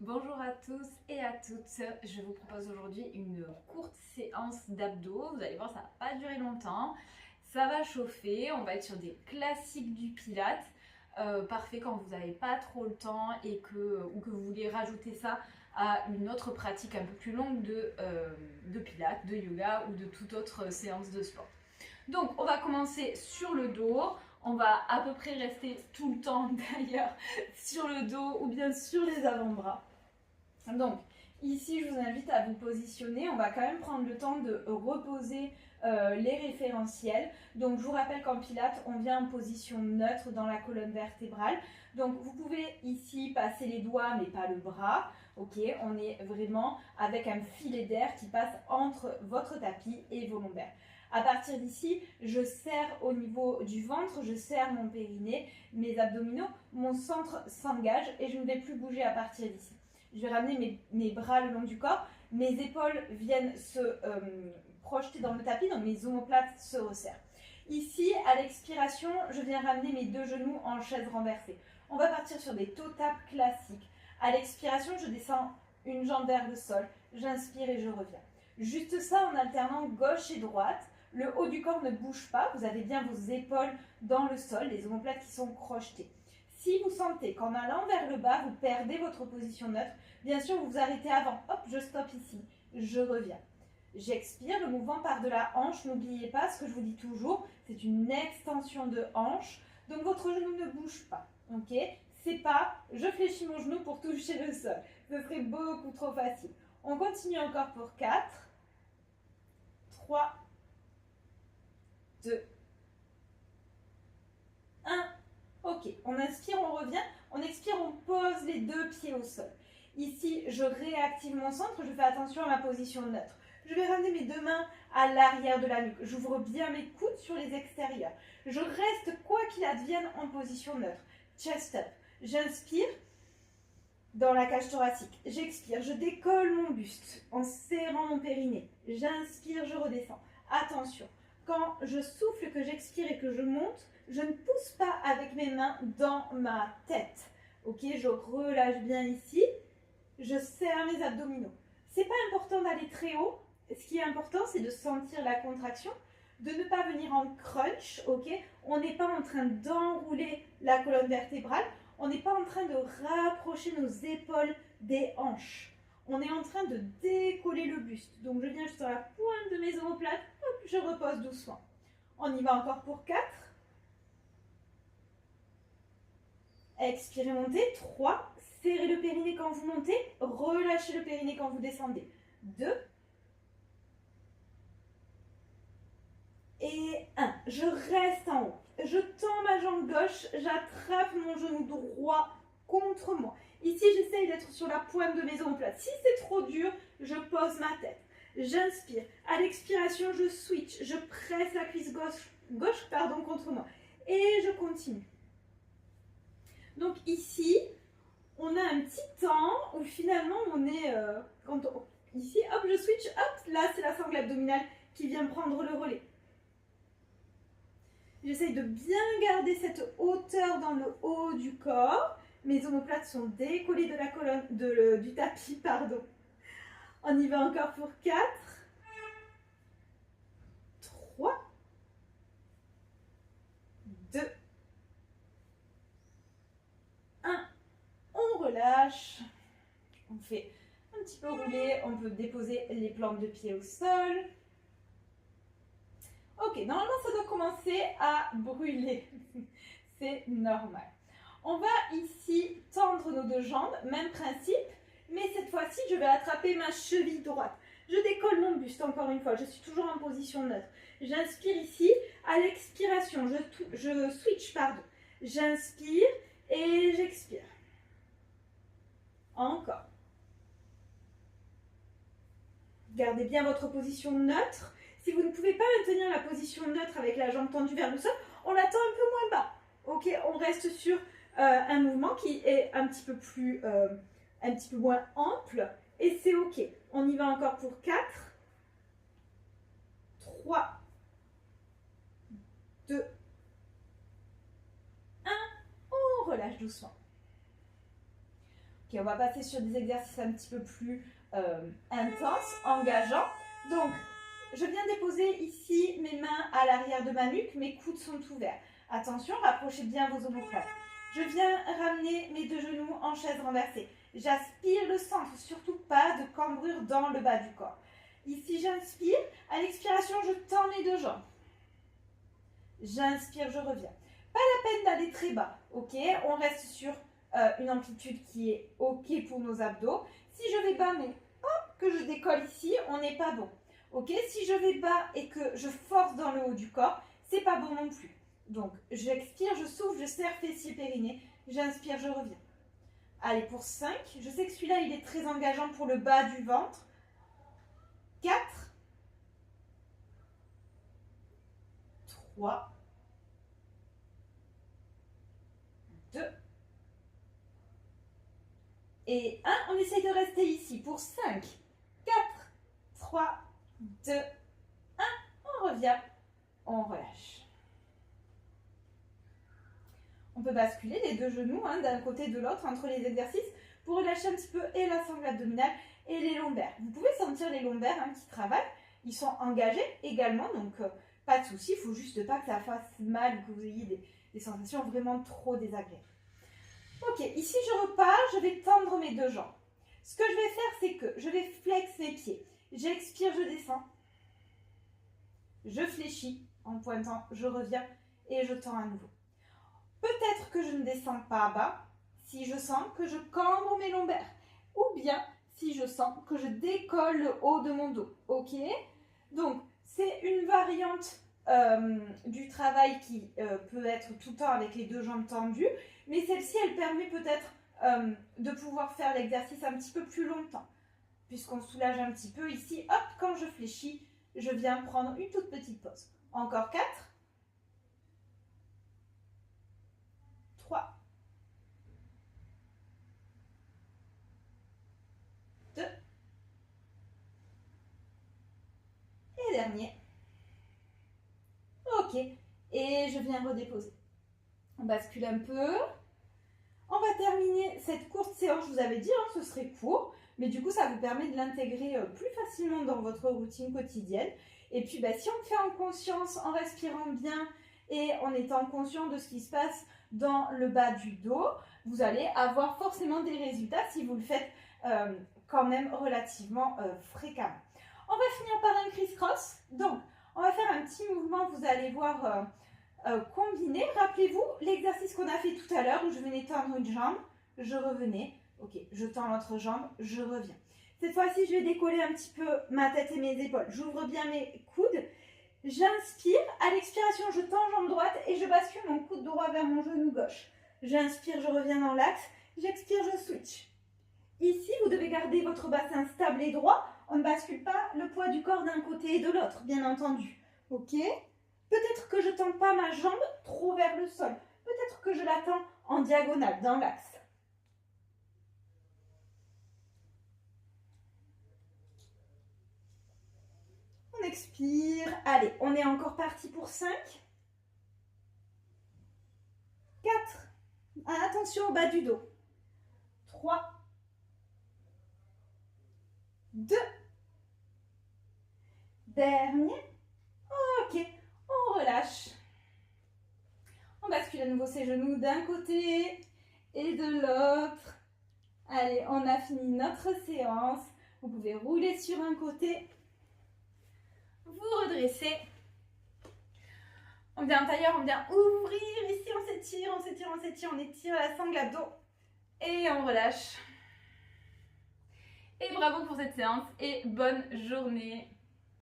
Bonjour à tous et à toutes, je vous propose aujourd'hui une courte séance d'abdos. Vous allez voir, ça va pas durer longtemps, ça va chauffer, on va être sur des classiques du Pilates, parfait quand vous n'avez pas trop le temps ou que vous voulez rajouter ça à une autre pratique un peu plus longue de Pilates, de yoga ou de toute autre séance de sport. Donc on va commencer sur le dos. On va à peu près rester tout le temps d'ailleurs sur le dos ou bien sur les avant-bras. Donc ici je vous invite à vous positionner. On va quand même prendre le temps de reposer les référentiels. Donc je vous rappelle qu'en Pilates on vient en position neutre dans la colonne vertébrale. Donc vous pouvez ici passer les doigts mais pas le bras. Ok, on est vraiment avec un filet d'air qui passe entre votre tapis et vos lombaires. À partir d'ici, je serre au niveau du ventre, je serre mon périnée, mes abdominaux, mon centre s'engage et je ne vais plus bouger à partir d'ici. Je vais ramener mes bras le long du corps, mes épaules viennent se projeter dans le tapis, donc mes omoplates se resserrent. Ici, à l'expiration, je viens ramener mes deux genoux en chaise renversée. On va partir sur des toe taps classiques. À l'expiration, je descends une jambe vers le sol, j'inspire et je reviens. Juste ça en alternant gauche et droite. Le haut du corps ne bouge pas, vous avez bien vos épaules dans le sol, les omoplates qui sont crochetées. Si vous sentez qu'en allant vers le bas, vous perdez votre position neutre, bien sûr, vous vous arrêtez avant. Hop, je stoppe ici, je reviens. J'expire, le mouvement part de la hanche. N'oubliez pas ce que je vous dis toujours, c'est une extension de hanche. Donc votre genou ne bouge pas, ok? C'est pas, je fléchis mon genou pour toucher le sol. Ce serait beaucoup trop facile. On continue encore pour 4, 3, 2, 1. Ok, on inspire, on revient. On expire, on pose les deux pieds au sol. Ici, je réactive mon centre, je fais attention à ma position neutre. Je vais ramener mes deux mains à l'arrière de la nuque. J'ouvre bien mes coudes sur les extérieurs. Je reste, quoi qu'il advienne, en position neutre. Chest up. J'inspire dans la cage thoracique. J'expire, je décolle mon buste en serrant mon périnée. J'inspire, je redescends. Attention, quand je souffle, que j'expire et que je monte, je ne pousse pas avec mes mains dans ma tête. Ok, je relâche bien ici. Je serre mes abdominaux. C'est pas important d'aller très haut. Ce qui est important, c'est de sentir la contraction, de ne pas venir en crunch. Ok, on n'est pas en train d'enrouler la colonne vertébrale. On n'est pas en train de rapprocher nos épaules des hanches. On est en train de décoller le buste. Donc je viens jusqu'à la pointe de mes omoplates. Hop, je repose doucement. On y va encore pour 4. Expirez, montez. 3. Serrez le périnée quand vous montez. Relâchez le périnée quand vous descendez. 2. Et 1. Je reste en haut. Je tends ma jambe gauche. J'attrape mon genou droit contre moi. Ici, j'essaye d'être sur la pointe de mes omoplates. Si c'est trop dur, je pose ma tête. J'inspire. À l'expiration, je switch. Je presse la cuisse gauche contre moi. Et je continue. Donc ici, on a un petit temps où finalement on est... ici, hop, je switch. Hop, là, c'est la sangle abdominale qui vient prendre le relais. J'essaye de bien garder cette hauteur dans le haut du corps. Mes omoplates sont décollées de la colonne, du tapis, pardon. On y va encore pour 4, 3, 2, 1. On relâche. On fait un petit peu rouler. On peut déposer les plantes de pied au sol. Ok, normalement ça doit commencer à brûler. C'est normal. On va ici tendre nos deux jambes, même principe, mais cette fois-ci je vais attraper ma cheville droite. Je décolle mon buste encore une fois, je suis toujours en position neutre. J'inspire ici, à l'expiration, je switch, pardon. J'inspire et j'expire. Encore. Gardez bien votre position neutre. Si vous ne pouvez pas maintenir la position neutre avec la jambe tendue vers le sol, on la tend un peu moins bas. Ok, on reste sur un mouvement qui est un petit peu moins ample et c'est ok. On y va encore pour 4, 3, 2, 1. On relâche doucement. Ok, on va passer sur des exercices un petit peu plus intenses, engageants. Donc, je viens déposer ici mes mains à l'arrière de ma nuque, mes coudes sont ouverts. Attention, rapprochez bien vos omoplates. Je viens ramener mes deux genoux en chaise renversée. J'aspire le centre, surtout pas de cambrure dans le bas du corps. Ici, j'inspire. À l'expiration, je tends mes deux jambes. J'inspire, je reviens. Pas la peine d'aller très bas, ok? On reste sur une amplitude qui est ok pour nos abdos. Si je vais bas, mais hop, que je décolle ici, on n'est pas bon. Ok? Si je vais bas et que je force dans le haut du corps, c'est pas bon non plus. Donc, j'expire, je souffle, je serre fessier périnée. J'inspire, je reviens. Allez, pour 5. Je sais que celui-là, il est très engageant pour le bas du ventre. 4. 3. 2. Et 1. On essaye de rester ici pour 5. 4. 3. 2. 1. On revient. On relâche. On peut basculer les deux genoux d'un côté et de l'autre entre les exercices pour relâcher un petit peu et la sangle abdominale et les lombaires. Vous pouvez sentir les lombaires qui travaillent. Ils sont engagés également, donc pas de souci. Il ne faut juste pas que ça fasse mal ou que vous ayez des sensations vraiment trop désagréables. Ok, ici je repars, je vais tendre mes deux jambes. Ce que je vais faire, c'est que je vais flex mes pieds. J'expire, je descends. Je fléchis en pointant, je reviens et je tends à nouveau. Peut-être que je ne descends pas bas si je sens que je cambre mes lombaires. Ou bien si je sens que je décolle le haut de mon dos. Ok? Donc, c'est une variante du travail qui peut être tout le temps avec les deux jambes tendues. Mais celle-ci, elle permet peut-être de pouvoir faire l'exercice un petit peu plus longtemps. Puisqu'on soulage un petit peu ici. Hop, quand je fléchis, je viens prendre une toute petite pause. Encore 4. 3. 2. Et dernier. Ok. Et je viens redéposer. On bascule un peu. On va terminer cette courte séance. Je vous avais dit, ce serait court. Mais du coup, ça vous permet de l'intégrer plus facilement dans votre routine quotidienne. Et puis, si on le fait en conscience, en respirant bien et en étant conscient de ce qui se passe dans le bas du dos, vous allez avoir forcément des résultats si vous le faites quand même relativement fréquemment. On va finir par un criss-cross. Donc, on va faire un petit mouvement, vous allez voir, combiné. Rappelez-vous l'exercice qu'on a fait tout à l'heure où je venais tendre une jambe, je revenais. Ok, je tends l'autre jambe, je reviens. Cette fois-ci, je vais décoller un petit peu ma tête et mes épaules. J'ouvre bien mes coudes. J'inspire. À l'expiration, je tends jambe droite et je bascule mon coude droit vers mon genou gauche. J'inspire, je reviens dans l'axe. J'expire, je switch. Ici, vous devez garder votre bassin stable et droit. On ne bascule pas le poids du corps d'un côté et de l'autre, bien entendu. Ok? Peut-être que je ne tends pas ma jambe trop vers le sol. Peut-être que je la tends en diagonale, dans l'axe. On expire. Allez, on est encore parti pour 5. 4. Attention au bas du dos. 3. 2. Dernier. Ok, on relâche. On bascule à nouveau ses genoux d'un côté et de l'autre. Allez, on a fini notre séance. Vous pouvez rouler sur un côté. Vous redressez. On vient en tailleur, on vient ouvrir. Ici, on s'étire, on s'étire, on s'étire. On étire la sangle abdo. Et on relâche. Et bravo pour cette séance et bonne journée.